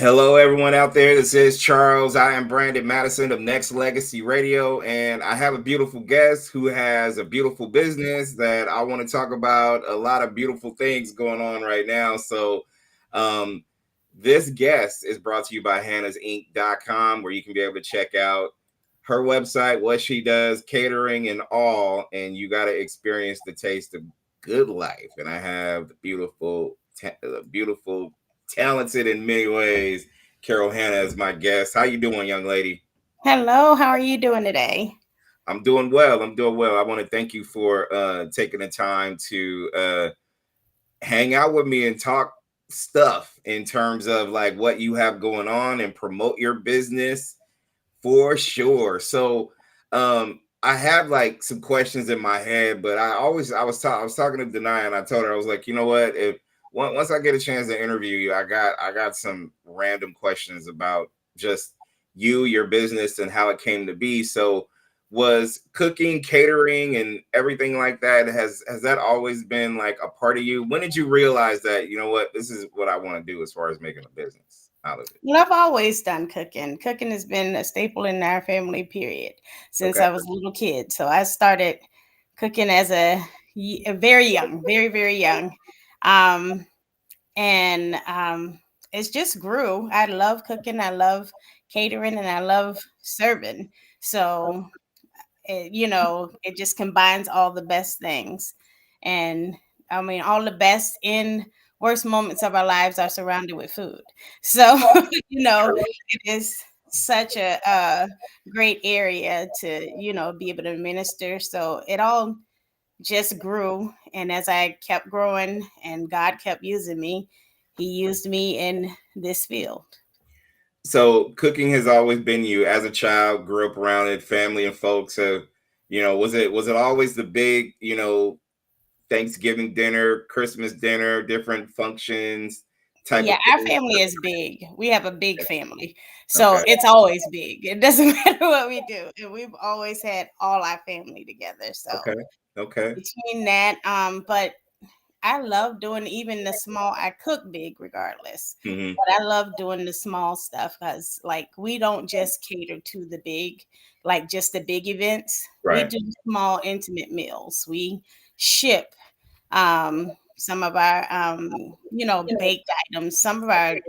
Hello, everyone out there. This is Charles. I am Brandon Madison of Nexxlegacy Radio, and I have a beautiful guest who has a beautiful business that I want to talk about. A lot of beautiful things going on right now. So, this guest is brought to you by Hannasinc.com, where you can be able to check out her website, what she does, catering and all, and you got to experience the taste of good life. And I have the beautiful, talented in many ways, Carol Hanna is my guest. How you doing, young lady? Hello, how are you doing today? I'm doing well. I want to thank you for taking the time to hang out with me and talk stuff in terms of like what you have going on and promote your business for sure. So I have like some questions in my head, but I was talking to Denai, and I told her, I was like, you know what, if once I get a chance to interview you, I got some random questions about just you, your business, and how it came to be. So was cooking, catering, and everything like that, has that always been like a part of you? When did you realize that, you know what, this is what I want to do as far as making a business out of it? Well, I've always done cooking. Cooking has been a staple in our family, period, since Okay. I was a little kid. So I started cooking as a very young, very, very young. Um, and it's just grew. I love cooking. I love catering and I love serving. So, it just combines all the best things. And I mean, all the best in worst moments of our lives are surrounded with food. So, it is such a great area to, be able to minister. So it all just grew. And as I kept growing and God kept using me, He used me in this field. So cooking has always been you as a child, grew up around it, family and folks. So, was it always the big, Thanksgiving dinner, Christmas dinner, different functions type of Yeah, our thing? family is big. We have a big family. So Okay. it's always big. It doesn't matter what we do. And we've always had all our family together. Okay. So Okay. between that, but I love doing even the small. I cook big regardless, Hmm. but I love doing the small stuff because, like, we don't just cater to the big, like just the big events. We Right. do small, intimate meals. We ship some of our, baked items, some of our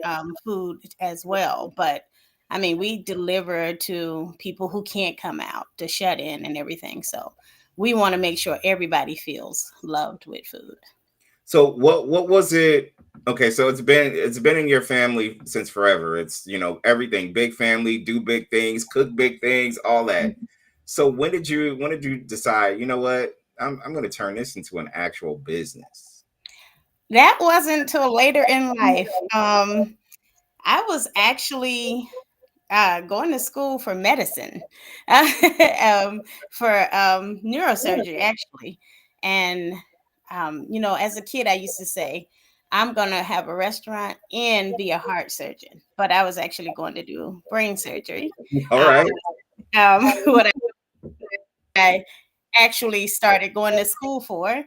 food as well. But I mean, we deliver to people who can't come out to shut in and everything. So we want to make sure everybody feels loved with food. So what was it? Okay, so it's been in your family since forever. It's, everything, big family, do big things, cook big things, all that. So when did you decide, you know what, I'm going to turn this into an actual business? That wasn't till later in life. I was actually going to school for medicine, for neurosurgery, actually. And, as a kid, I used to say, I'm going to have a restaurant and be a heart surgeon. But I was actually going to do brain surgery. All Um, right. what I actually started going to school for.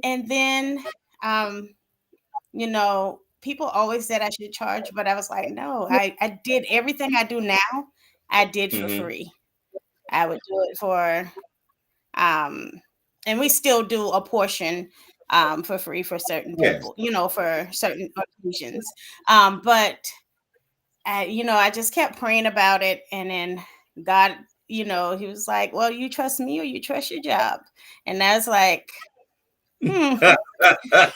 And then, um, people always said I should charge, but I was like, no, I did everything I do now, I did for Hmm. free. I would do it for, um, and we still do a portion for free for certain Yes. people, for certain occasions. But I just kept praying about it, and then God, He was like, well, you trust me or you trust your job, and I was like, hmm.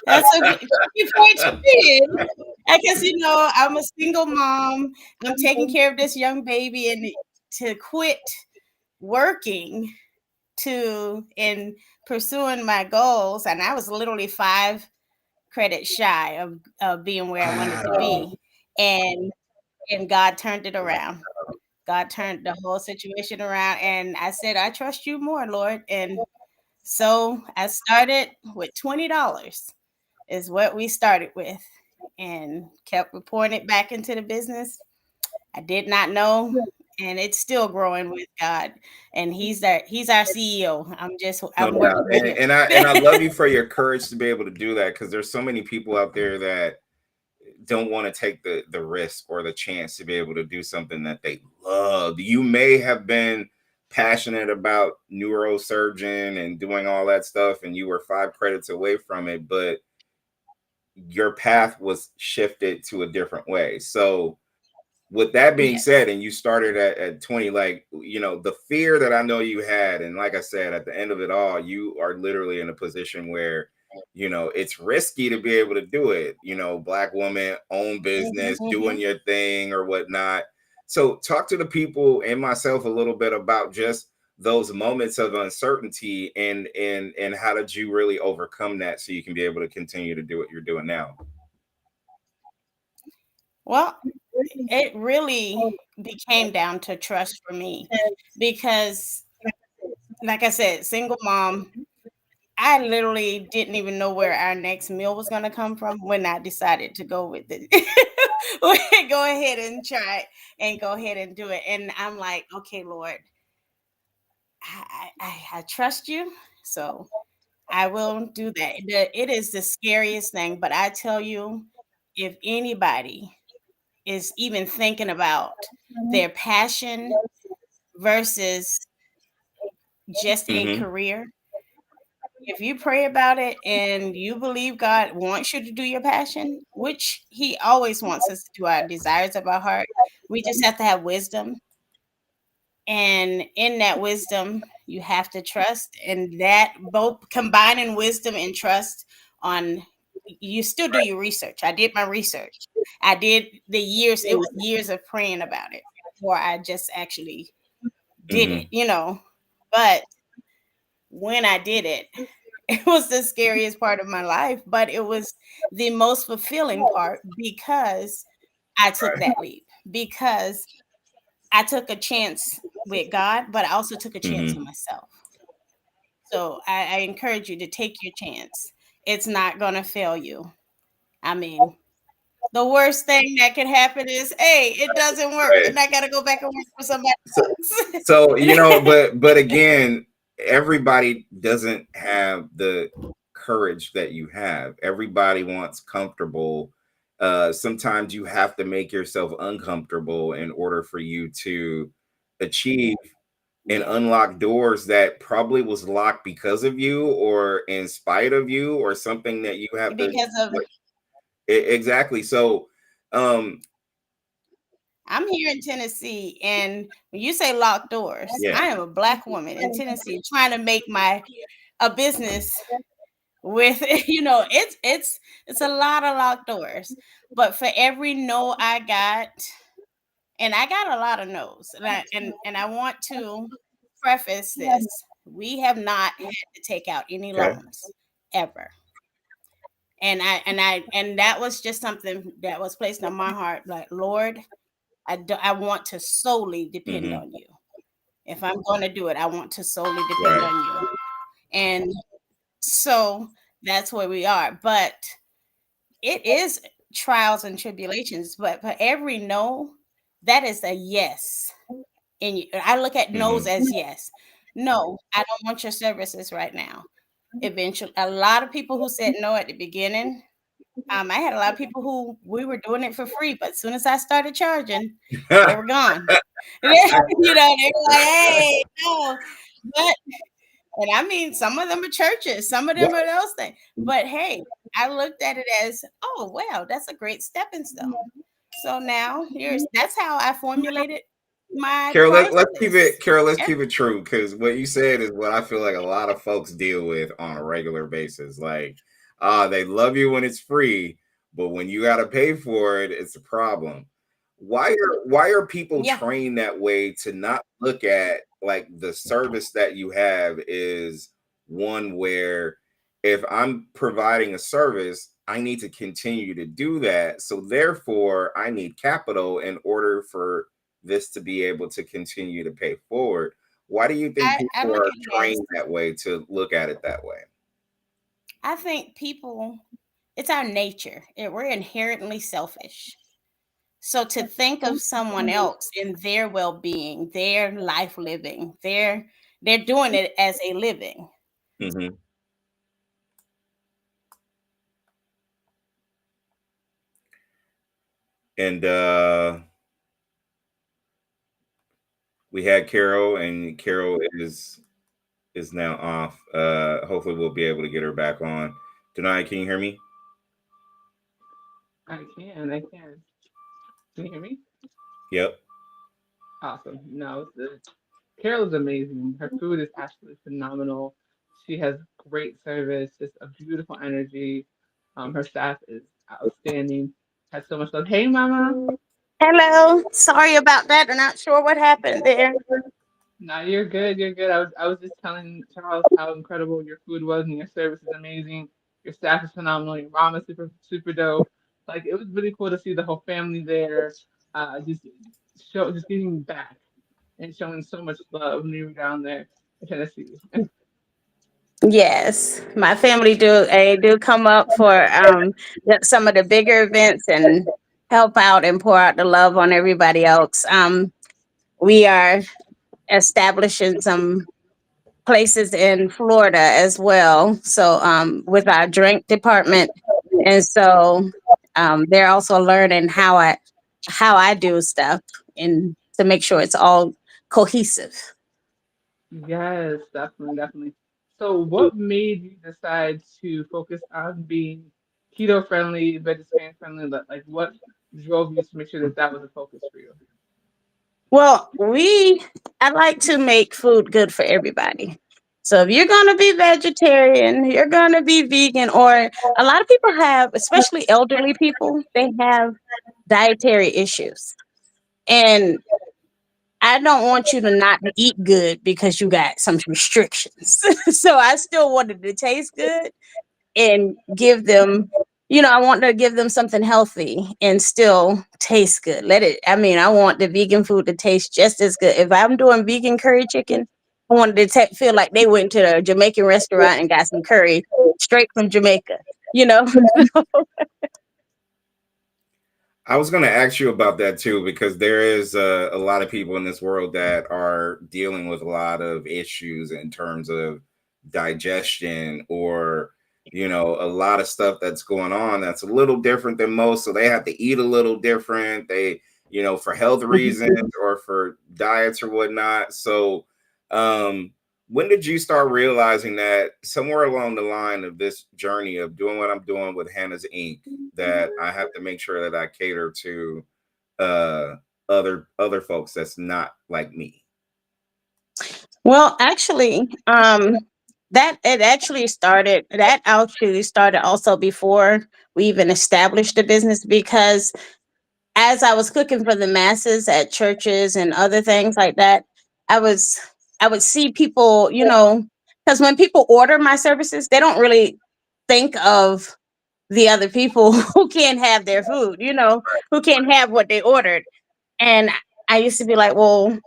That's a tricky point to be in. Because, I'm a single mom. I'm taking care of this young baby, and to quit working to in pursuing my goals, and I was literally 5 credits shy of being where I wanted to Wow. be. And God turned it around. God turned the whole situation around, and I said, I trust you more, Lord. And so I started with $20 is what we started with, and kept reporting it back into the business. I did not know, and it's still growing with God. And he's our CEO. No I'm doubt. working with And I him. love you for your courage to be able to do that, because there's so many people out there that don't want to take the risk or the chance to be able to do something that they love. You may have been passionate about neurosurgeon and doing all that stuff, and you were 5 credits away from it, but your path was shifted to a different way. So with that being said, Yes. and you started at 20, like, the fear that I know you had, and like I said, at the end of it all, you are literally in a position where, it's risky to be able to do it, Black woman, own business, doing Mhm. your thing or whatnot. So talk to the people and myself a little bit about just those moments of uncertainty, and how did you really overcome that so you can be able to continue to do what you're doing now? Well, it really became down to trust for me because, like I said, single mom, I literally didn't even know where our next meal was going to come from when I decided to go with it. Go ahead and try it and go ahead and do it. And I'm like, okay, Lord, I trust you. So I will do that. It is the scariest thing, but I tell you, if anybody is even thinking about their passion versus just a Hmm. career, if you pray about it and you believe God wants you to do your passion, which He always wants us to do our desires of our heart, we just have to have wisdom. And in that wisdom, you have to trust, and that both combining wisdom and trust on you still do your research. I did my research. I did the years, it was years of praying about it before I just actually did it, Hmm. But when I did it, it was the scariest part of my life, but it was the most fulfilling part because I took Right. that leap, because I took a chance with God, but I also took a chance on Hmm. myself. So I encourage you to take your chance. It's not going to fail you. I mean, the worst thing that could happen is, hey, it doesn't work, Right. and I got to go back and work for somebody So, else. so but again, everybody doesn't have the courage that you have. Everybody wants comfortable. Sometimes you have to make yourself uncomfortable in order for you to achieve and Yeah, unlock doors that probably was locked because of you or in spite of you or something that you have to. because of Exactly. So, um, I'm here in Tennessee, and when you say locked doors, yeah. I am a Black woman in Tennessee trying to make my a business with it's a lot of locked doors. But for every no I got, and I got a lot of no's, and I want to preface this: we have not had to take out any Okay. loans ever. And that was just something that was placed on my heart. Like, Lord, I want to solely depend Hmm. on you. If I'm going to do it, I want to solely depend Right. on you. And so that's where we are. But it is trials and tribulations. But for every no, that is a yes. And I look at no's Hmm. as yes. No, I don't want your services right now. Eventually, a lot of people who said no at the beginning, I had a lot of people who we were doing it for free, but as soon as I started charging, they were gone. They were like, "Hey, no." But and I mean, some of them are churches, some of them What? are those things. But hey, I looked at it as, oh wow, that's a great stepping stone. So now here's that's how I formulated my Carol, price let's keep it, list. Carol, let's Ev- keep it true, because what you said is what I feel like a lot of folks deal with on a regular basis. Like, they love you when it's free, but when you got to pay for it, it's a problem. Why are people Yeah, trained that way to not look at like the service that you have is one where if I'm providing a service, I need to continue to do that. So therefore, I need capital in order for this to be able to continue to pay forward. Why do you think I people look are at it as trained that way to look at it that way? I think people, it's our nature. We're inherently selfish. So to think of someone else in their well-being, their life living, they're doing it as a living. Hmm. And we had Carol, and Carol is now off. Hopefully we'll be able to get her back on. Denai, can you hear me? I can, I can. Can you hear me? Yep. Awesome. No, Carol is amazing. Her food is absolutely phenomenal. She has great service, just a beautiful energy. Her staff is outstanding. Has so much love. Hey, Mama. Hello. Sorry about that. I'm not sure what happened there. No, you're good. You're good. I was just telling Charles how incredible your food was and your service is amazing. Your staff is phenomenal. Your mom is super dope. Like it was really cool to see the whole family there. Just just giving back and showing so much love when you were down there in Tennessee. Yes, my family do come up for some of the bigger events and help out and pour out the love on everybody else. We are establishing some places in Florida as well. So with our drink department, and so they're also learning how I do stuff and to make sure it's all cohesive. Yes, definitely, definitely. So, what made you decide to focus on being keto friendly, vegetarian friendly? Like, what drove you to make sure that that was a focus for you? Well, I like to make food good for everybody. So if you're going to be vegetarian, you're going to be vegan, or a lot of people have, especially elderly people, they have dietary issues. And I don't want you to not eat good because you got some restrictions. So I still wanted to taste good and give them, I want to give them something healthy and still taste good. I want the vegan food to taste just as good. If I'm doing vegan curry chicken, I wanted to feel like they went to a Jamaican restaurant and got some curry straight from Jamaica, you know? I was going to ask you about that too, because there is a lot of people in this world that are dealing with a lot of issues in terms of digestion, or, a lot of stuff that's going on that's a little different than most. So they have to eat a little different. They, for health reasons or for diets or whatnot. So, um, when did you start realizing that somewhere along the line of this journey of doing what I'm doing with Hannah's Inc., that I have to make sure that I cater to uh other folks that's not like me? Well, actually, that actually started also before we even established the business, because as I was cooking for the masses at churches and other things like that, I was I would see people, because when people order my services, they don't really think of the other people who can't have their food, who can't have what they ordered. And I used to be like, well,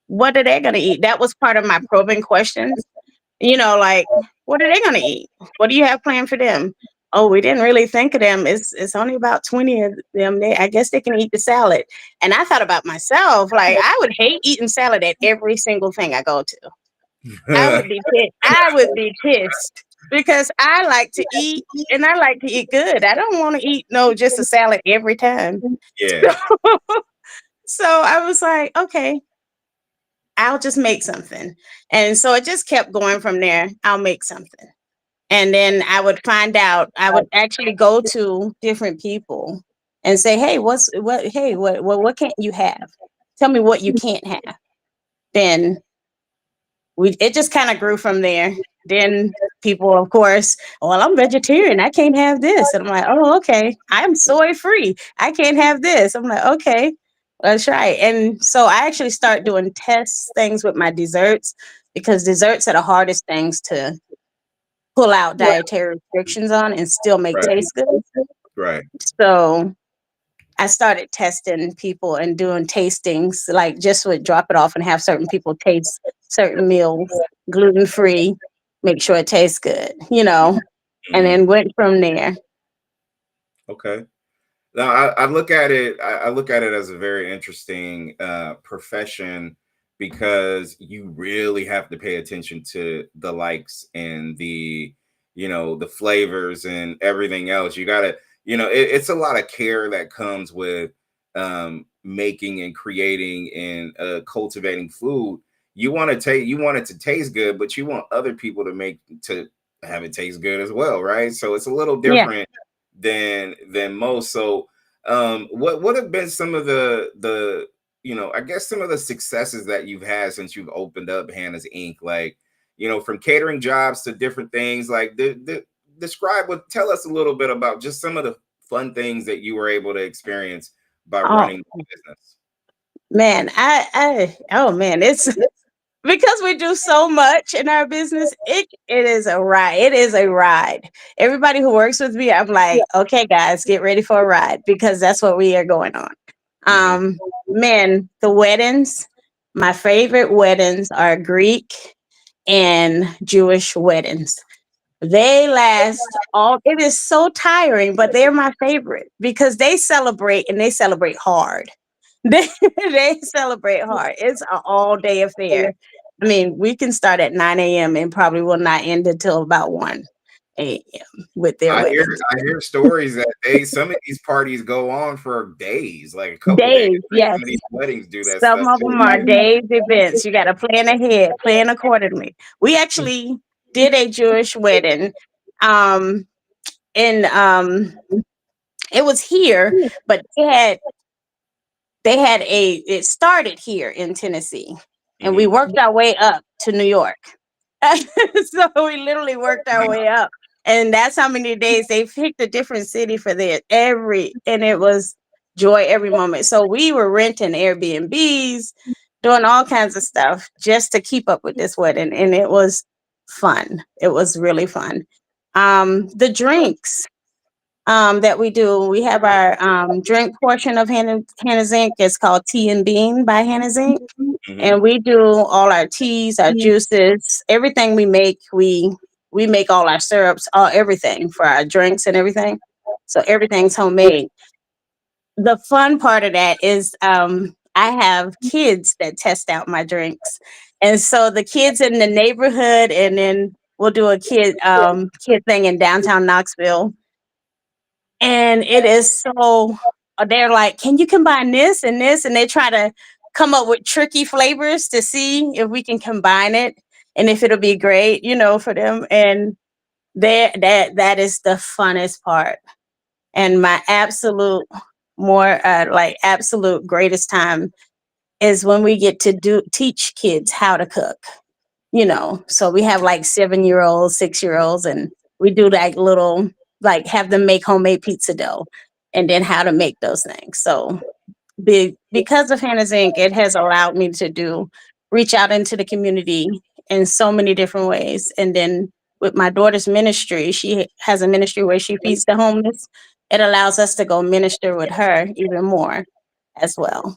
what are they going to eat? That was part of my probing questions, like, what are they going to eat? What do you have planned for them? Oh, we didn't really think of them. It's only about 20 of them. I guess they can eat the salad. And I thought about myself, like, I would hate eating salad at every single thing I go to. I would be pissed. I would be pissed because I like to eat and I like to eat good. I don't want to eat no just a salad every time. Yeah. So I was like, okay, I'll just make something. And so it just kept going from there. I'll make something. And then I would find out, I would actually go to different people and say, hey, what can't you have? Tell me what you can't have. Then it just kind of grew from there. Then people, of course, well, I'm vegetarian. I can't have this. And I'm like, oh, okay. I'm soy free. I can't have this. I'm like, okay, let's try it. And so I actually start doing tests things with my desserts, because desserts are the hardest things to pull out dietary restrictions on and still make Right. taste good. Right. So I started testing people and doing tastings, like just would drop it off and have certain people taste certain meals, gluten free, make sure it tastes good, and Hmm. then went from there. Okay. Now I look at it. I look at it as a very interesting profession, because you really have to pay attention to the likes and the flavors and everything else. You gotta it's a lot of care that comes with making and creating and cultivating food. You want it to taste good, but you want other people to have it taste good as well, right? So it's a little Yeah. different than most. So what have been some of the I guess some of the successes that you've had since you've opened up Hannah's Inc. Like, from catering jobs to different things, like tell us a little bit about just some of the fun things that you were able to experience by Oh running the business. man, oh man, it's because we do so much in our business. It is a ride. It is a ride. Everybody who works with me, I'm like, okay, guys, get ready for a ride because that's what we are going on. Hmm. Man, the weddings. My favorite weddings are Greek and Jewish weddings. They last all, it is so tiring, but they're my favorite because they celebrate and they celebrate hard. They celebrate hard. It's an all day affair. I mean, we can start at 9 a.m. and probably will not end until about 1 a.m. with their I hear weddings. I hear stories that some of these parties go on for days, like a couple days. Days, Like yes. some of these weddings do that Some stuff of too, them are right? days events. You got to plan ahead, plan accordingly. We actually did a Jewish wedding. Um, and it was here, but it started here in Tennessee, and we Hmm. worked our way up to New York. So we literally worked our way up, and that's how many days they picked a different city for and it was joy every moment. So we were renting Airbnbs, doing all kinds of stuff just to keep up with this wedding, and it was fun. It was really fun. The drinks that we do. We have our drink portion of Hannasinc. It's called Tea and Bean by Hannasinc. Hmm. And we do all our teas, our juices, everything we make. We make all our syrups, all everything for our drinks and everything. So everything's homemade. The fun part of that is I have kids that test out my drinks. And so the kids in the neighborhood, and then we'll do a kid thing in downtown Knoxville, and it is so they're like, can you combine this and this? And they try to come up with tricky flavors to see if we can combine it and if it'll be great, for them. And that is the funnest part. And my absolute greatest time is when we get to teach kids how to cook. So we have like 7-year olds, 6-year olds, and we do like little, like have them make homemade pizza dough and then how to make those things. So because of Hannah's Inc., it has allowed me to reach out into the community in so many different ways. And then with my daughter's ministry, she has a ministry where she feeds the homeless. It allows us to go minister with her even more as well.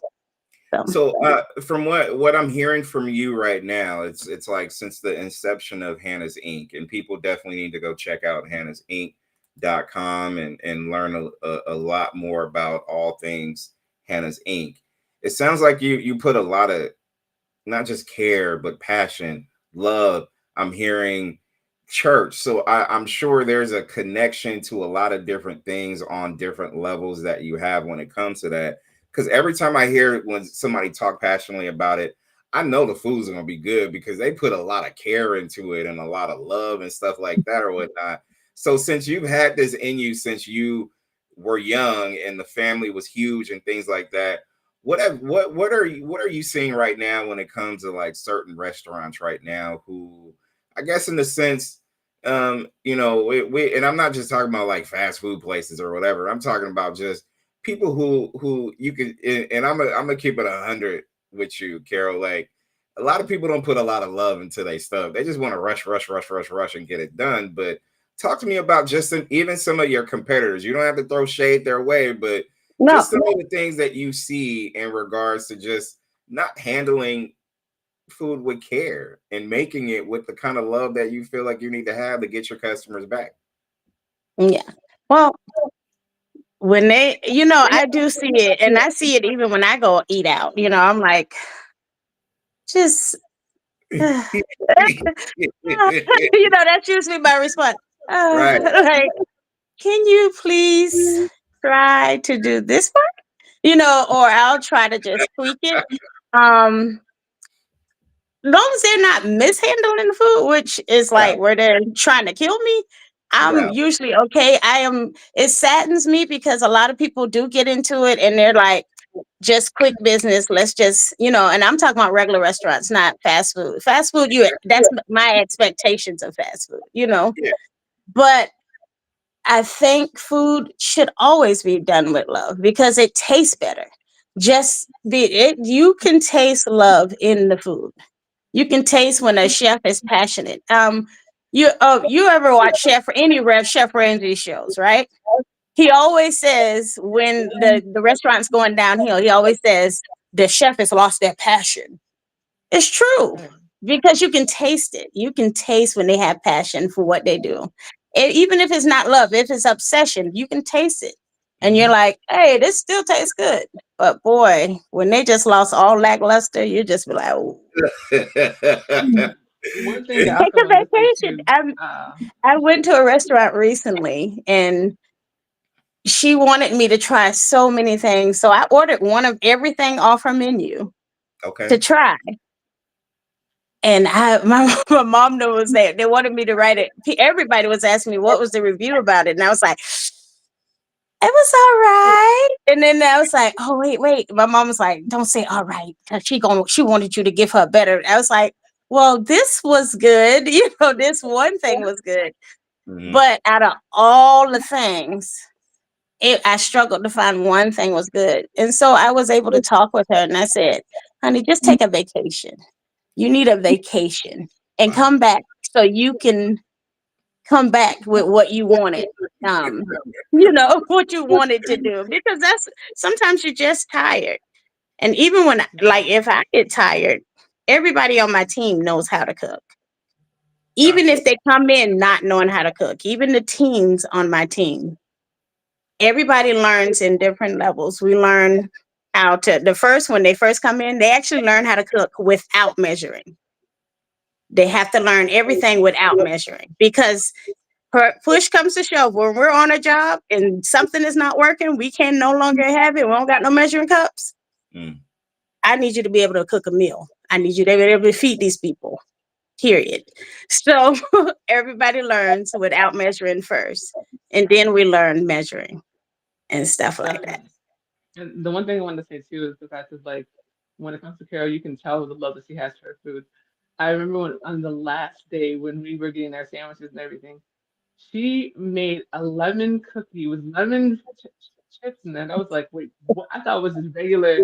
So So, from what I'm hearing from you right now, it's like since the inception of Hannah's Inc. and people definitely need to go check out hannasinc.com and learn a lot more about all things Hannah's Inc. It sounds like you put a lot of not just care but passion, love. I'm hearing church, so I'm sure there's a connection to a lot of different things on different levels that you have when it comes to that. Because every time I hear when somebody talk passionately about it, I know the food's gonna be good because they put a lot of care into it and a lot of love and stuff like that or whatnot. So since you've had this in you since you were young and the family was huge and things like that, what are you seeing right now when it comes to like certain restaurants right now who, I guess in the sense, and I'm not just talking about like fast food places or whatever. I'm talking about just people who you could, and I'm gonna keep it 100 with you, Carol. Like a lot of people don't put a lot of love into their stuff. They just want to rush and get it done. But talk to me about just even some of your competitors. You don't have to throw shade their way, but no, just some of the things that you see in regards to just not handling food with care and making it with the kind of love that you feel like you need to have to get your customers back. yeah. Well, when I do see it, and I see it even when I go eat out. I'm like, just, that's usually my response. Right. Right. can you please try to do this part? Or I'll try to just tweak it. Um, long as they're not mishandling the food, which is Yeah, like where they're trying to kill me, I'm yeah, usually okay. It saddens me because a lot of people do get into it and they're like, just quick business. Let's just, and I'm talking about regular restaurants, not fast food. Fast food, that's my expectations of fast food. yeah. But I think food should always be done with love because it tastes better. You can taste love in the food. You can taste when a chef is passionate. You ever watch Chef Ramsay shows, right? He always says when the restaurant's going downhill, he always says the chef has lost their passion. It's true Right. because you can taste it. You can taste when they have passion for what they do. Even if it's not love, if it's obsession, you can taste it. And you're Hmm. like, hey, this still tastes good. But boy, when they just lost all lackluster, you just be like, oh. One thing that I Take also a wanted to say vacation. too, uh, I went to a restaurant recently and she wanted me to try so many things. So I ordered one of everything off her menu to Okay. try. And my mom knows that they wanted me to write it. Everybody was asking me what was the review about it, and I was like, it was all right. And then I was like, oh wait. My mom was like, don't say all right, 'cause she wanted you to give her better. I was like, well, this was good. This one thing was good, Hmm. but out of all the things, I struggled to find one thing was good. And so I was able to talk with her and I said, honey, just take a vacation. You need a vacation and Wow. come back so you can come back with what you wanted. What you wanted to do. Because that's sometimes you're just tired. And even when, like, if I get tired, everybody on my team knows how to cook. Even Gotcha. if they come in not knowing how to cook, even the teens on my team, everybody learns in different levels. We learn how to, when they first come in, they actually learn how to cook without measuring. They have to learn everything without measuring because push comes to shove. When we're on a job and something is not working, we can no longer have it. We don't got no measuring cups. Mm. I need you to be able to cook a meal. I need you to be able to feed these people, period. So everybody learns without measuring first. And then we learn measuring and stuff like that. definitely. And the one thing I wanted to say too is the fact that like when it comes to Carol, you can tell the love that she has for her food. I remember when on the last day when we were getting our sandwiches and everything, she made a lemon cookie with lemon chips in it. I was like, wait, what? I thought it was just regular,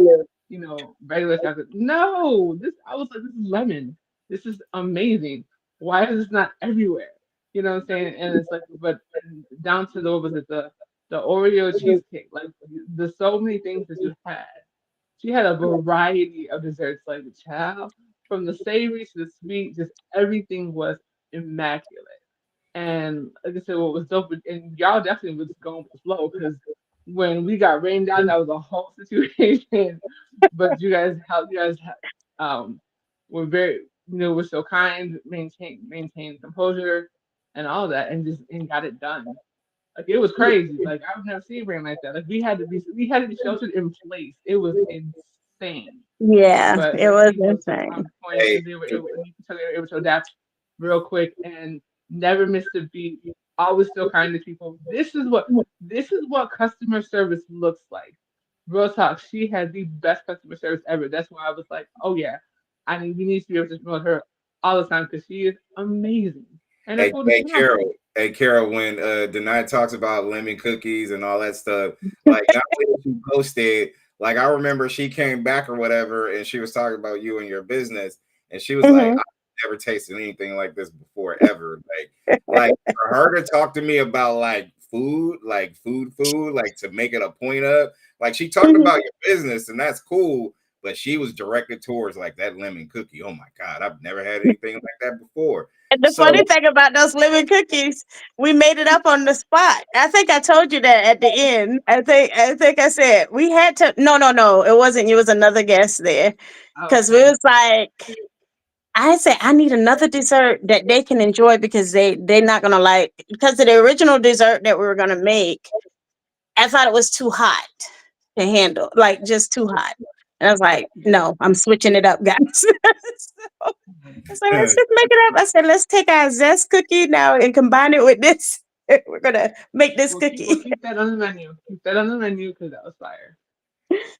regular chocolate. No, this I was like, this is lemon. This is amazing. Why is this not everywhere? You know what I'm saying? And it's like, but down to the what was it the Oreo cheesecake? Like, there's so many things that you had. She had a variety of desserts, like child, from the savory to the sweet, just everything was immaculate. And like I said, what was dope, and y'all definitely was going with the flow because when we got rained out, that was a whole situation. But you guys were very, were so kind, maintained composure and all that, and just and got it done. Like it was crazy. Like I've never seen rain like that. Like we had to be sheltered in place. It was insane. Yeah, But it her was team was insane. on point, Hey, and they were able, and you can tell they were able to adapt real quick and never missed a beat. Always still kind to people. This is what customer service looks like. Real talk. She had the best customer service ever. That's why I was like, oh yeah, we need to be able to promote her all the time because she is amazing and her hey, food is hey, phenomenal. Carol. Hey, Carol. When Denai talks about lemon cookies and all that stuff, like not only did she posted, like I remember she came back or whatever, and she was talking about you and your business, and she was like, Hmm. "I've never tasted anything like this before, ever." Like for her to talk to me about like food, like to make it a point of, like she talked Hmm. about your business, and that's cool. But she was directed towards like that lemon cookie. Oh my God, I've never had anything like that before. And the So funny thing about those lemon cookies, we made it up on the spot. I think I told you that at the end. I think I said we had to. No, no, no. It wasn't. You. It was another guest there Oh, because we okay. was like, I say I need another dessert that they can enjoy because they're not gonna like, because of the original dessert that we were gonna make. I thought it was too hot to handle, like just too hot. And I was like, no, I'm switching it up, guys. So I said, let's just make it up. I said, let's take our zest cookie now and combine it with this. We're gonna make this We'll cookie. keep that on the menu. Keep that on the menu because that was fire.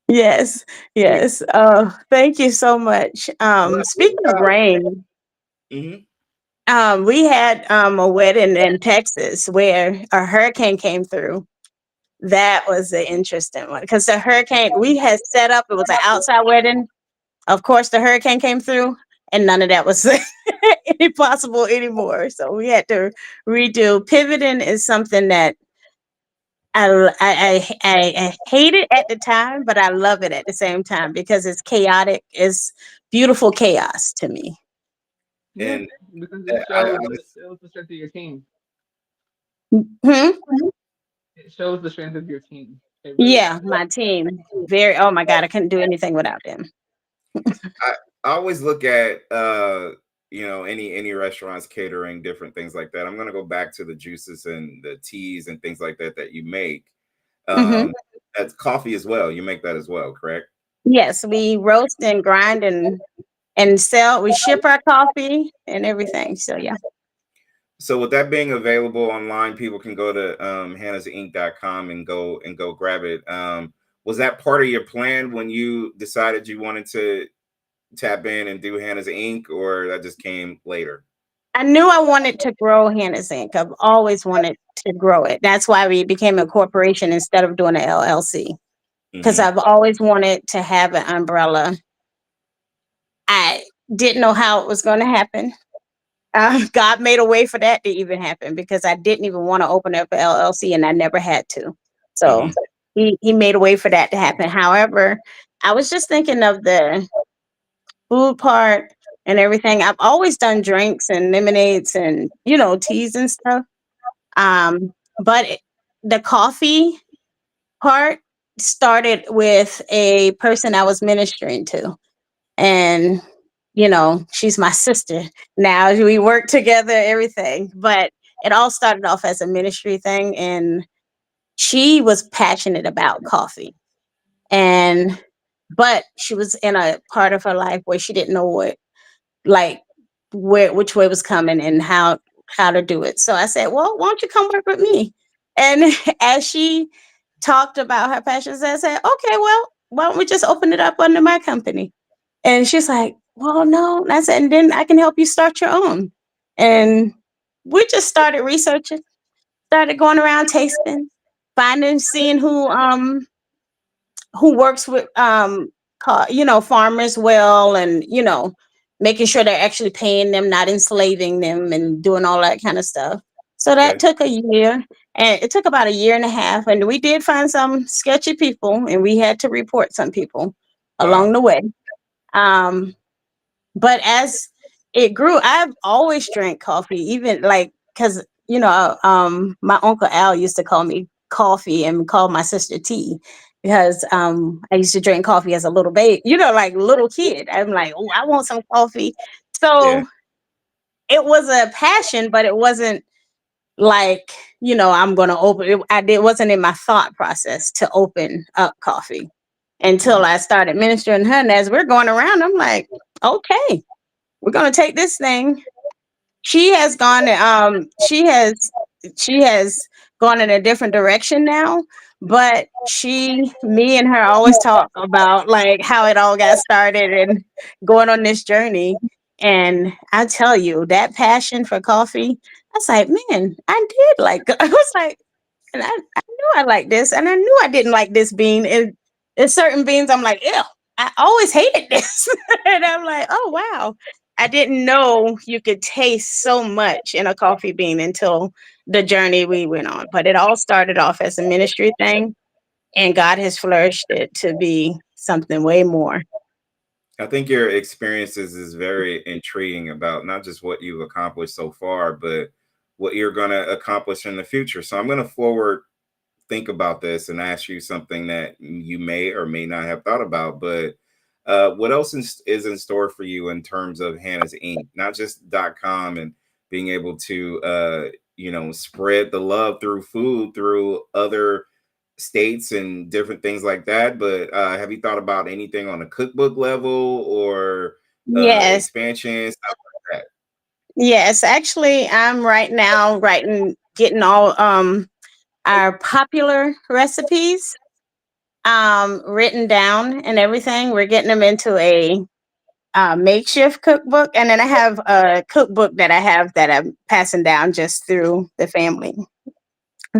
Yes, yes. Oh, thank you so much. Speaking of rain, Mhm. we had a wedding in Texas where a hurricane came through. That was an interesting one because the hurricane we had set up, it was an outside wedding. Of course, the hurricane came through, and none of that was any possible anymore. So we had to redo. Pivoting is something that I hate it at the time, but I love it at the same time because it's chaotic. It's beautiful chaos to me. Yeah, And because I it shows the strength of your team. Hmm? It shows the strength of your team. It really Yeah, does. my team. Very. Oh my God, I couldn't do anything without them. I always look at any restaurants catering different things like that. I'm gonna go back to the juices and the teas and things like that that you make. Hmm. Um, that's coffee as well. You make that as well, correct? Yes, we roast and grind and sell. We ship our coffee and everything. So yeah. So with that being available online, people can go to hannasinc.com and go grab it. Was that part of your plan when you decided you wanted to tap in and do Hannah's Inc., or that just came later? I knew I wanted to grow Hannasinc. I've always wanted to grow it. That's why we became a corporation instead of doing an LLC. Because Hmm. I've always wanted to have an umbrella. I didn't know how it was going to happen. God made a way for that to even happen because I didn't even want to open up an LLC and I never had to. So Hmm. he made a way for that to happen. However, I was just thinking of the food part and everything. I've always done drinks and lemonades and teas and stuff. But the coffee part started with a person I was ministering to, and she's my sister now. We work together, everything, but it all started off as a ministry thing, and she was passionate about coffee, and but she was in a part of her life where she didn't know like which way was coming and how to do it. So I said, well, why don't you come work with me? And as she talked about her passions, I said, okay, well, why don't we just open it up under my company? And she's like, well, no. And I said, and then I can help you start your own. And we just started researching, started going around tasting, finding, seeing who works with farmers well, and making sure they're actually paying them, not enslaving them, and doing all that kind of stuff. So that Okay. took a year, and it took about a year and a half, and we did find some sketchy people, and we had to report some people along Wow. the way. um but as it grew, I've always drank coffee, even like because my uncle Al used to call me coffee and call my sister tea because I used to drink coffee as a little baby, like little kid. I'm like, oh, I want some coffee. Yeah. So it was a passion, but it wasn't like I'm gonna open it. It wasn't in my thought process to open up coffee until Mhm. I started ministering her. And as we're going around, I'm like, okay, we're gonna take this thing. She has gone in a different direction now, but me and her always talk about like how it all got started and going on this journey. And I tell you, that passion for coffee, I was like, man, I did like I was like, and I knew I liked this, and I knew I didn't like this bean. And there's certain beans I'm like, ew, I always hated this. And I'm like, oh wow. I didn't know you could taste so much in a coffee bean until the journey we went on. But it all started off as a ministry thing, and God has flourished it to be something way more. I think your experiences is very intriguing about not just what you've accomplished so far, but what you're going to accomplish in the future. So I'm going to forward think about this and ask you something that you may or may not have thought about. But What else is in store for you in terms of Hannah's Inc? Not just .com and being able to spread the love through food through other states and different things like that. But have you thought about anything on a cookbook level or Yes. expansion stuff like that? Yes, actually, I'm right now getting all our popular recipes written down and everything. We're getting them into a makeshift cookbook, and then I have a cookbook that I have that I'm passing down just through the family,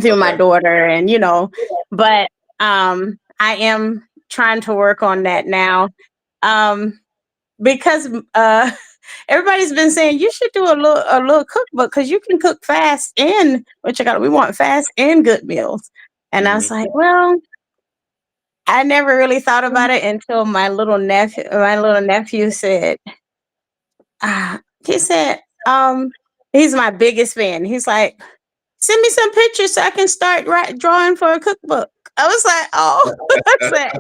through my Okay. daughter, and but I am trying to work on that now. Um, because everybody's been saying you should do a little cookbook because you can cook fast and what you got. We want fast and good meals, and I was Hmm. like, well, I never really thought about it until my little nephew said, he said, he's my biggest fan. He's like, send me some pictures so I can start drawing for a cookbook. I was like, oh, I said,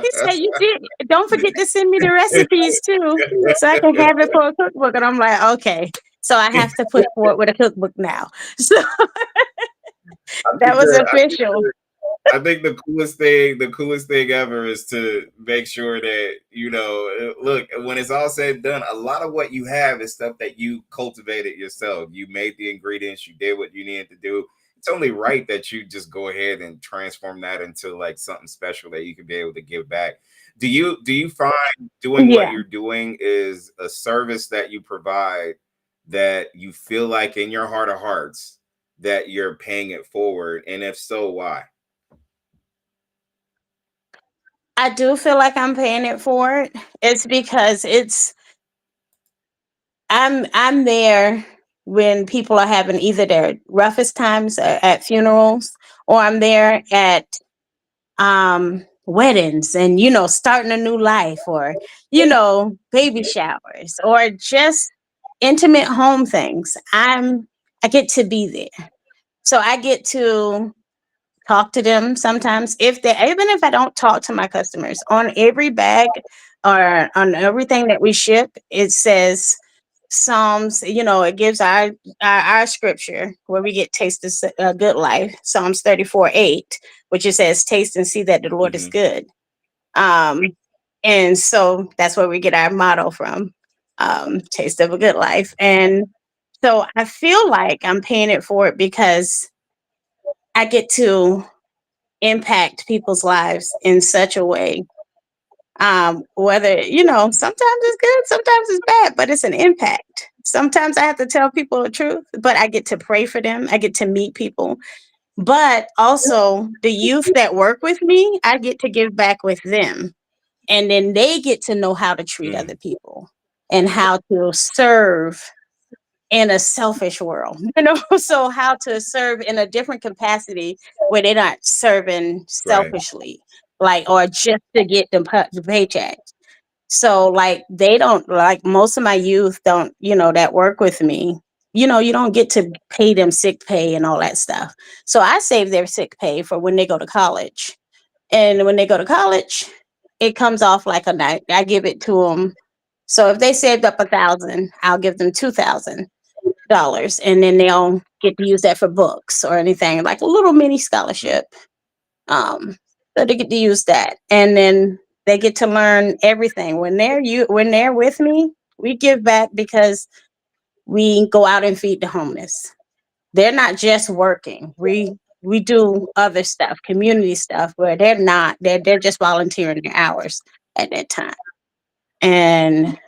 he said, you did. Don't forget to send me the recipes too, so I can have it for a cookbook. And I'm like, okay. So I have to push forward with a cookbook now. So I that think was that official. I think the coolest thing ever is to make sure that, look, when it's all said and done, a lot of what you have is stuff that you cultivated yourself. You made the ingredients, you did what you needed to do. It's only right that you just go ahead and transform that into like something special that you can be able to give back. Do you find doing what Yeah, you're doing is a service that you provide that you feel like in your heart of hearts that you're paying it forward? And if so, why? I do feel like I'm paying it forward. It's because I'm there when people are having either their roughest times at funerals, or I'm there at weddings and starting a new life, or baby showers, or just intimate home things. I get to be there, so I get to talk to them sometimes. If they Even if I don't talk to my customers, on every bag or on everything that we ship, it says Psalms. It gives our scripture where we get taste of a good life, Psalms 34:8, which it says, taste and see that the Lord is Hmm. good. um and so that's where we get our motto from, taste of a good life. And so I feel like I'm paying it forward because I get to impact people's lives in such a way. Whether, sometimes it's good, sometimes it's bad, but it's an impact. Sometimes I have to tell people the truth, but I get to pray for them. I get to meet people. But also, the youth that work with me, I get to give back with them. And then they get to know how to treat Mm. other people and how to serve in a selfish world, so how to serve in a different capacity where they're not serving Right. selfishly, like, or just to get the paycheck. So, like, they don't, like, most of my youth don't, that work with me. You don't get to pay them sick pay and all that stuff. So I save their sick pay for when they go to college. And when they go to college, it comes off like a night. I give it to them. So if they saved up 1,000, I'll give them $2,000, and then they'll get to use that for books or anything, like a little mini Mm. scholarship. Um, so they get to use that, and then they get to learn everything when they're with me. We give back because we go out and feed the homeless. They're not just working. We do other stuff, community stuff, where they're just volunteering their hours at that time. And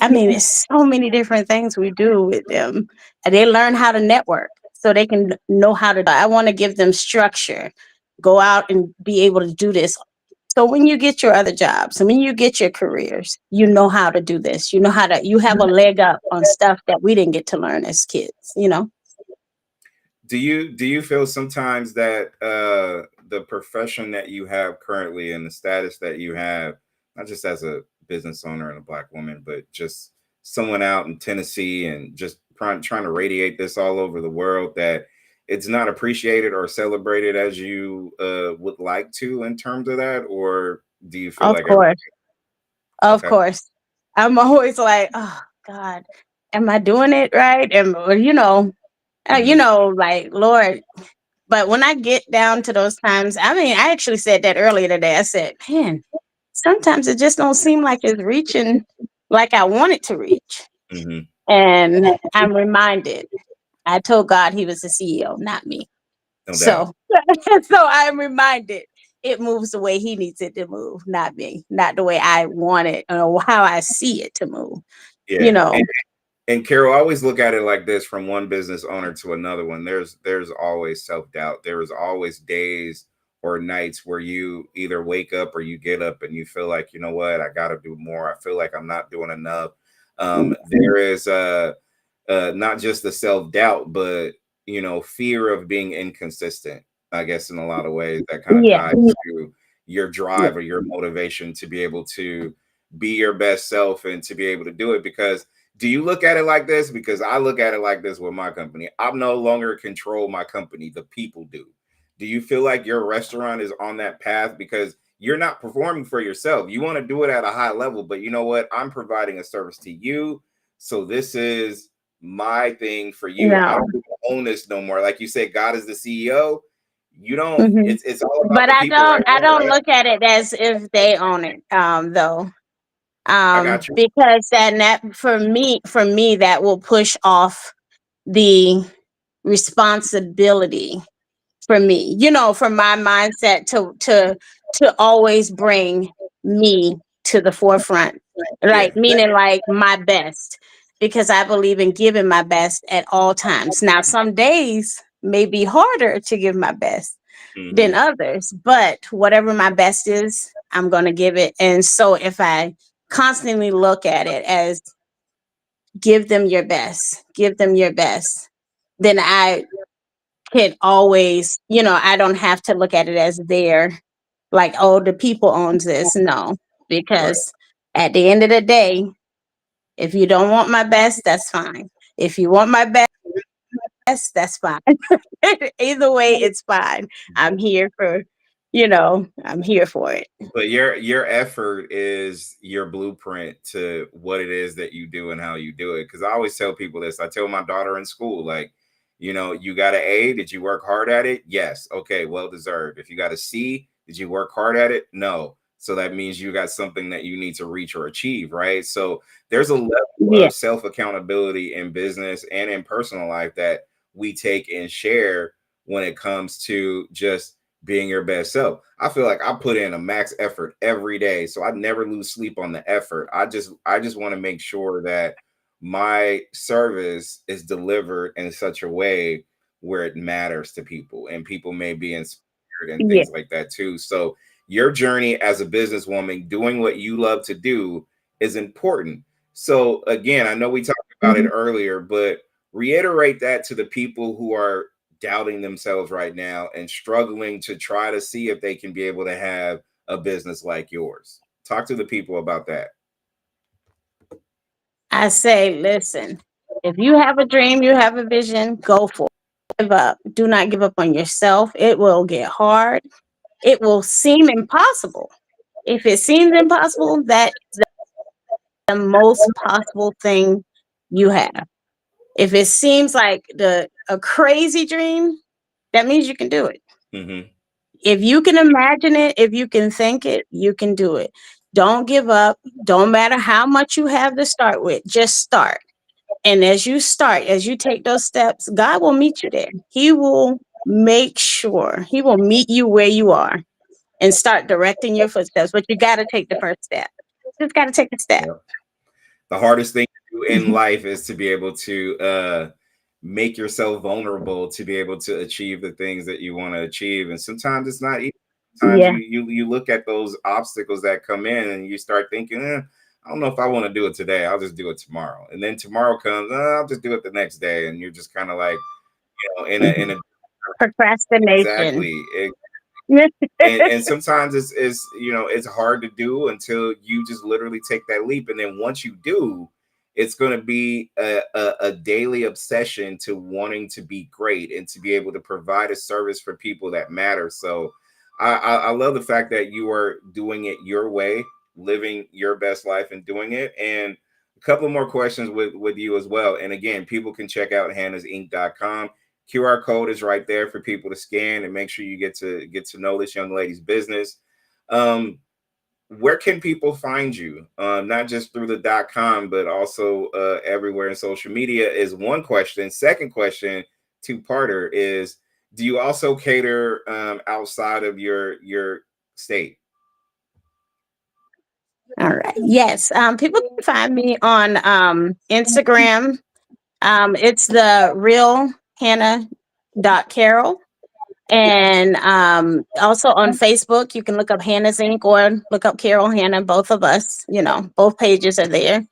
I mean, it's so many different things we do with them. And they learn how to network so they can know how to. I want to give them structure, go out and be able to do this. So when you get your other jobs and when you get your careers, you know how to do this. You have a leg up on stuff that we didn't get to learn as kids. Do you feel sometimes that the profession that you have currently and the status that you have, not just as a business owner and a black woman, but just someone out in Tennessee and just trying to radiate this all over the world, that it's not appreciated or celebrated as you would like to in terms of that? Or do you feel Of like every course. Of Okay. course. I'm always like, oh God, am I doing it right? And Hmm. like Lord. But when I get down to those times, I mean, I actually said that earlier today. I said, man, sometimes it just don't seem like it's reaching like I want it to reach. Hmm. And I'm reminded, I told God he was the CEO, not me. No doubt. So, so I'm reminded it moves the way he needs it to move, not me, not the way I want it or how I see it to move. You Yeah. know, And Carol, I always look at it like this from one business owner to another one. There's always self-doubt. There is always days or nights where you either wake up or you get up and you feel like, you know what, I gotta do more. I feel like I'm not doing enough. There is not just the self-doubt, but fear of being inconsistent, I guess, in a lot of ways that kind of yeah, ties to your yeah, drive or your motivation to be able to be your best self and to be able to do it. Because do you look at it like this? Because I look at it like this with my company. I'm no longer control my company. The people do. Do you feel like your restaurant is on that path? Because you're not performing for yourself. You want to do it at a high level, but you know what? I'm providing a service to you. So this is my thing for you. I no. don't own this no more. Like you said, God is the CEO. You don't, Hmm. it's all about But the people right I now, don't right? look at it as if they own it, though. I got you. Because that for me, that will push off the responsibility for me, from my mindset to always bring me to the forefront, Yeah. like meaning like my best, because I believe in giving my best at all times. Now some days may be harder to give my best than Hmm. others, but whatever my best is, I'm going to give it. And so if I constantly look at it as give them your best, give them your best, then I can always, I don't have to look at it as their, like, oh, the people owns this. No, Right. because at the end of the day, if you don't want my best, that's fine. If you want my best, that's fine. Either way, it's fine. I'm here for, I'm here for it. But your effort is your blueprint to what it is that you do and how you do it. Because I always tell people this. I tell my daughter in school, like, you got an A. Did you work hard at it? Yes. Okay, well deserved. If you got a C, did you work hard at it? No. So that means you got something that you need to reach or achieve, right? So there's a level Yeah, of self accountability in business and in personal life that we take and share when it comes to just being your best self. I feel like I put in a max effort every day, so I never lose sleep on the effort. I just want to make sure that my service is delivered in such a way where it matters to people and people may be inspired and yeah. things like that too. So your journey as a businesswoman doing what you love to do is important. So again, I know we talked about it Mhm. earlier, but reiterate that to the people who are doubting themselves right now and struggling to try to see if they can be able to have a business like yours. Talk to the people about that. I say, listen, if you have a dream, you have a vision, go for it. Give up. Do not give up on yourself. It will get hard. It will seem impossible. If it seems impossible, that is the most possible thing you have. If it seems like the a crazy dream, that means you can do it. Hmm. If you can imagine it, if you can think it, you can do it. Don't give up. Don't matter how much you have to start with, just start. And as you start, as you take those steps, God will meet you there. He will make sure He will meet you where you are and start directing your footsteps. But you got to take the first step. Just got to take a step. Yeah. The hardest thing to do in Mhm. life is to be able to make yourself vulnerable to be able to achieve the things that you want to achieve. And sometimes it's not easy. Sometimes Yeah. you look at those obstacles that come in and you start thinking, I don't know if I want to do it today. I'll just do it tomorrow. And then tomorrow comes, I'll just do it the next day. And you're just kind of like, in a Mhm. Procrastination. exactly. And sometimes it's it's hard to do until you just literally take that leap, and then once you do, it's going to be a daily obsession to wanting to be great and to be able to provide a service for people that matter. So I love the fact that you are doing it your way. living your best life and doing it. And a couple more questions with you as well. And again, people can check out hannasinc.com. QR code is right there for people to scan and make sure you get to know this young lady's business. Um, where can people find you? Not just through the .com, but also everywhere in social media is one question. Second question, two-parter is: do you also cater outside of your state? All right. Yes. People can find me on Instagram. It's the real Hannah.Carol. And also on Facebook, you can look up Hannah's Inc. or look up Carol Hannah, both of us, both pages are there.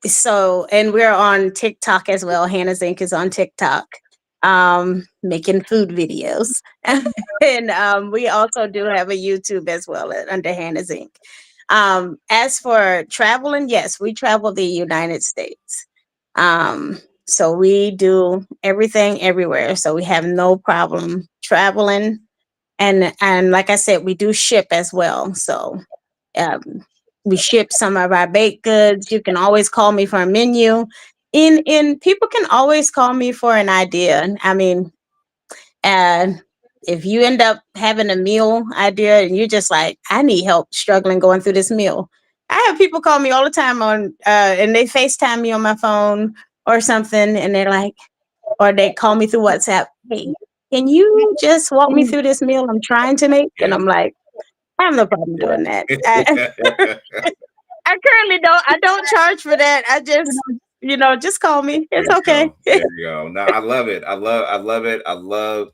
So, and we're on TikTok as well. Hannah's Inc. is on TikTok, making food videos. And we also do have a YouTube as well under Hannah's Inc. As for traveling, yes, we travel the United States. So we do everything everywhere. So we have no problem traveling. And like I said, we do ship as well. So um, we ship some of our baked goods. You can always call me for a menu. In people can always call me for an idea. I mean, and if you end up having a meal idea and you're just like, I need help struggling going through this meal. I have people call me all the time and they FaceTime me on my phone or something, and they're like, or they call me through WhatsApp. Hey, can you just walk me through this meal I'm trying to make? And Yeah. I'm like, I have no problem doing that. I currently don't. I don't charge for that. I just, just call me. There It's you okay. go. There you go. No, I love it. I love it. I love,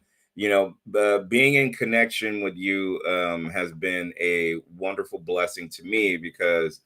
being in connection with you has been a wonderful blessing to me because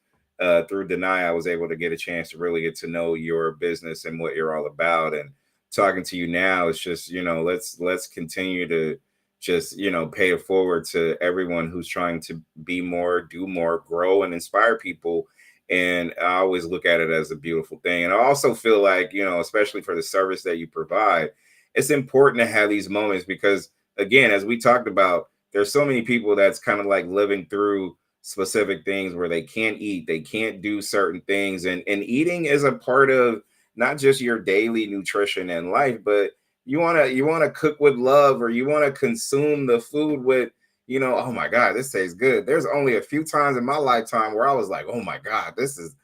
through Deny, I was able to get a chance to really get to know your business and what you're all about. And talking to you now, it's just, let's continue to just, pay it forward to everyone who's trying to be more, do more, grow, and inspire people. And I always look at it as a beautiful thing. And I also feel like, especially for the service that you provide, it's important to have these moments because, again, as we talked about, there's so many people that's kind of like living through specific things where they can't eat, they can't do certain things. And eating is a part of not just your daily nutrition and life, but you want to cook with love, or you want to consume the food with, oh my God, this tastes good. There's only a few times in my lifetime where I was like, oh my God, this is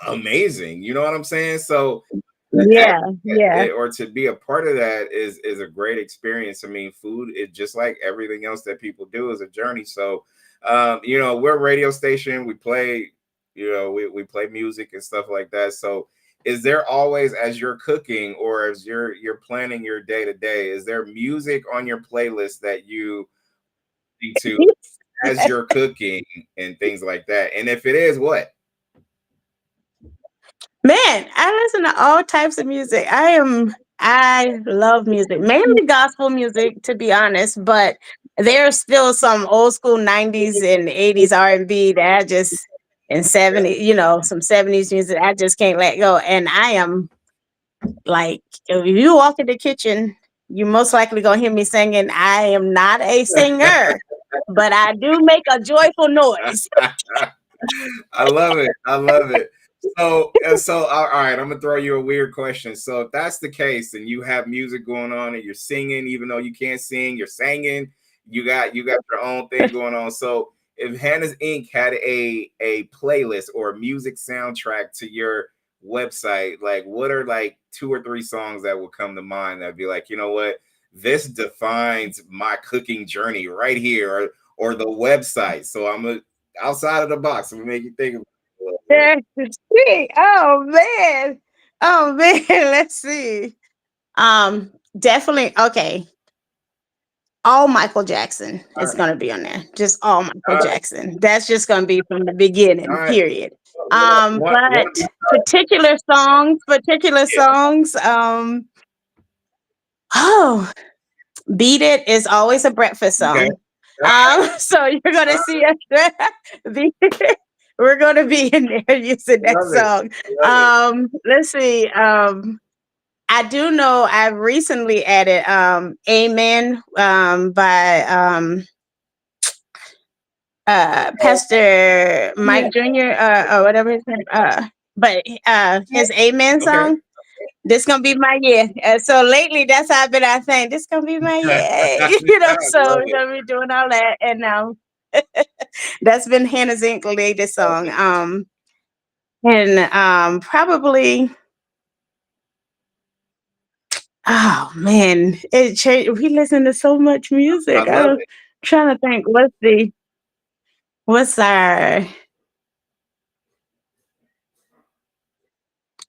amazing. You know what I'm saying? So Yeah, yeah. or to be a part of that is a great experience. I mean, food is just like everything else that people do is a journey. So, we're a radio station. We play, we play music and stuff like that. So, is there always, as you're cooking or as you're planning your day to day, is there music on your playlist that you need to as you're cooking and things like that? And if it is, what? Man, I listen to all types of music. I love music, mainly gospel music, to be honest. But there's still some old school '90s and '80s R&B that I just and '70s, some '70s music I just can't let go. And I am like, if you walk in the kitchen, you most likely gonna hear me singing. I am not a singer, but I do make a joyful noise. I love it. I love it. So all right, I'm gonna throw you a weird question. So if that's the case and you have music going on and you're singing, even though you can't sing, you're singing, you got your own thing going on. So if Hannah's Inc. had a playlist or a music soundtrack to your website, like what are like two or three songs that would come to mind that'd be like, you know what, this defines my cooking journey right here, or the website. So outside of the box. Let me make you think about it a little bit. That's the thing. Oh man. Oh man. Let's see. Definitely okay. All Michael Jackson All is right, gonna be on there. Just all Michael all right, Jackson. That's just gonna be from the all beginning, right. period. One, But particular yeah. songs, oh, Beat It is always a breakfast Okay. song. So you're gonna see us we're gonna be in there using that Love it. song. Love it. Let's see. I do know I've recently added Amen by Pastor Yeah. Mike Jr. Or whatever his name. But his Amen Okay. song. This gonna be my year. So lately, that's how I've been. I think this gonna be my year. You know, I so love we're it. gonna be doing all that, and that's been Hannasinc latest Love song. it. And probably. Oh man, it changed. We listen to so much I music. love I'm it. trying to think. What's our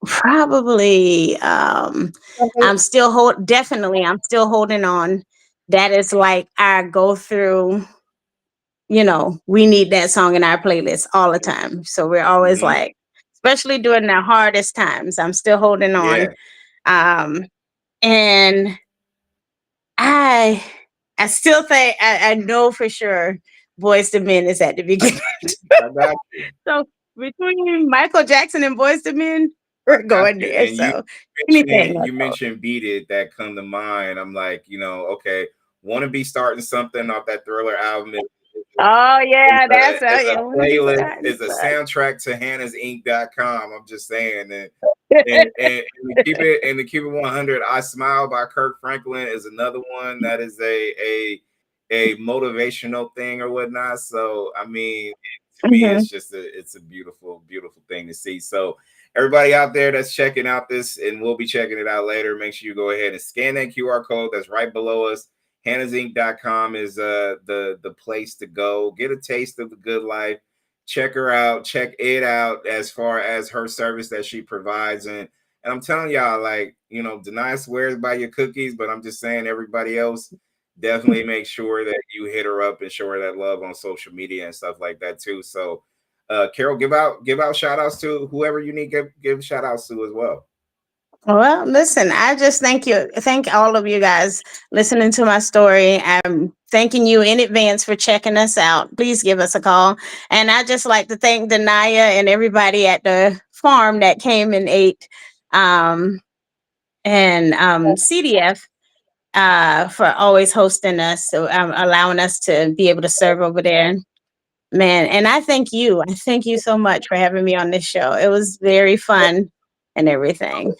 probably? I'm still definitely. I'm still holding on. That is like our go through. We need that song in our playlist all the time. So we're always Hmm. like, especially during the hardest times. I'm still holding on. Yeah, Um, and I I still think I know for sure Boys to Men is at the I beginning. got you. I got you. So between Michael Jackson and Boys to Men, I we're got going you. there. And So anything you like that. mentioned Beat It that come to mind. I'm like, okay, want to be starting something off that Thriller album Oh yeah, that's is yeah. a When we playlist, starting is a stuff. soundtrack to hannasinc.com. I'm just saying. And to keep it 100, I Smile by Kirk Franklin is another one that is a motivational thing or whatnot. So I mean, to me, Mhm. it's a beautiful, beautiful thing to see. So everybody out there that's checking out this, and we'll be checking it out later, make sure you go ahead and scan that QR code that's right below us. Hannasinc.com is the place to go. Get a taste of the good life. Check her out. Check it out as far as her service that she provides. And I'm telling y'all, like, Denia swears by your cookies, but I'm just saying everybody else definitely make sure that you hit her up and show her that love on social media and stuff like that too. So Carol, give out shout outs to whoever you need give shout outs to as well. Well, listen, I just thank all of you guys listening to my story. I'm thanking you in advance for checking us out. Please give us a call. And I just like to thank Denia and everybody at the farm that came and ate. Um, and CDF for always hosting us, so allowing us to be able to serve over there. Man, and I thank you. I thank you so much for having me on this show. It was very fun and everything.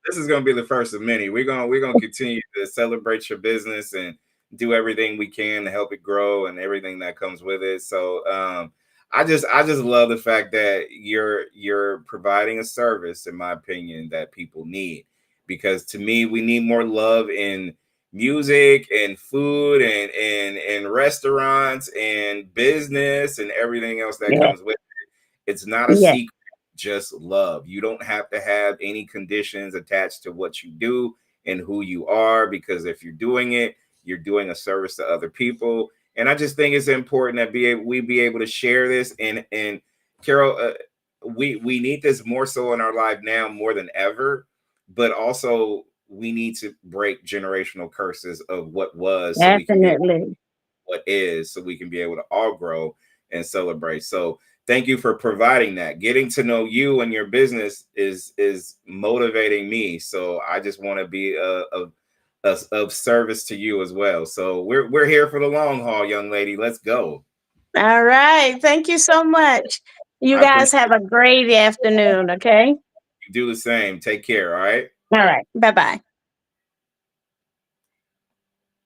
This is going to be the first of many. We're gonna continue to celebrate your business and do everything we can to help it grow and everything that comes with it. So I just love the fact that you're providing a service, in my opinion, that people need. Because to me, we need more love in music and food and restaurants and business and everything else that Yeah, comes with. It's not a yeah, secret, just love. You don't have to have any conditions attached to what you do and who you are, because if you're doing it, you're doing a service to other people. And I just think it's important that we be able to share this. And Carol, we need this more so in our life now more than ever, but also we need to break generational curses of what was, so we can be definitely. what is, so we can be able to all grow and celebrate. So thank you for providing that. Getting to know you and your business is motivating me. So I just want to be of service to you as well. So we're here for the long haul, young lady. Let's go. All right. Thank you so much. You I guys appreciate have a great afternoon. Okay. you. Do the same. Take care. All right. All right. Bye bye.